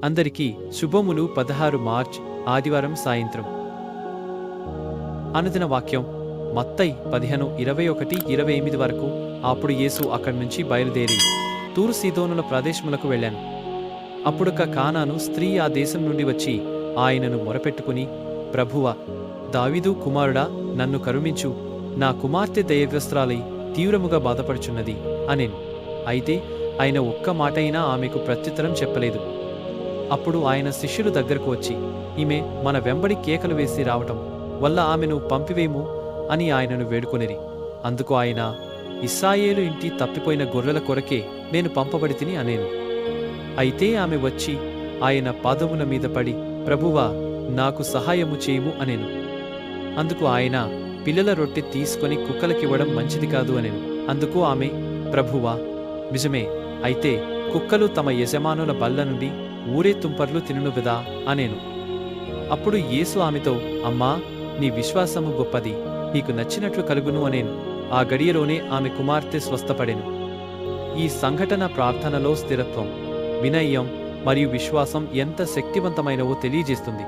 అందరికీ శుభములు. 16 మార్చ్ ఆదివారం సాయంత్రం. అనుదిన వాక్యం మత్తయి 15:21-28 వరకు. అప్పుడు యేసు అక్కడి నుంచి బయలుదేరి తూరు సీదోనుల ప్రదేశములకు వెళ్ళాను. అప్పుడొక కానాను స్త్రీ ఆ దేశం నుండి వచ్చి ఆయనను మొరపెట్టుకుని, ప్రభువా, దావీదు కుమారుడా, నన్ను కరుణించు, నా కుమార్తె దయగ్రస్తురాలై తీవ్రముగా బాధపడుచున్నది అనెను. అయితే ఆయన ఒక్క మాటైనా ఆమెకు ప్రత్యుత్తరం చెప్పలేదు. అప్పుడు ఆయన శిష్యులు దగ్గరకు వచ్చి, ఈమె మన వెంబడి కేకలు వేసి రావటం వల్ల ఆమెను పంపివేము అని ఆయనను వేడుకొనిరి. అందుకు ఆయన, ఇశ్రాయేలు ఇంటి తప్పిపోయిన గొర్రెల కొరకే నేను పంపబడితిని అనేను. అయితే ఆమె వచ్చి ఆయన పాదముల మీద పడి, ప్రభువా, నాకు సహాయము చేయుము అనేను. అందుకు ఆయన, పిల్లల రొట్టె తీసుకొని కుక్కలకివ్వడం మంచిది కాదు అనేను. అందుకు ఆమె, ప్రభువా, నిజమే, అయితే కుక్కలు తమ యజమానుల బల్ల నుండి ఊరే తుంపర్లు తినును గదా అనేను. అప్పుడు యేసు ఆమెతో, అమ్మా, నీ విశ్వాసము గొప్పది, నీకు నచ్చినట్లు కలుగును అనేను. ఆ గడియలోనే ఆమె కుమార్తె స్వస్థపడెను. ఈ సంఘటన ప్రార్థనలో స్థిరత్వం, వినయం మరియు విశ్వాసం ఎంత శక్తివంతమైనవో తెలియజేస్తుంది.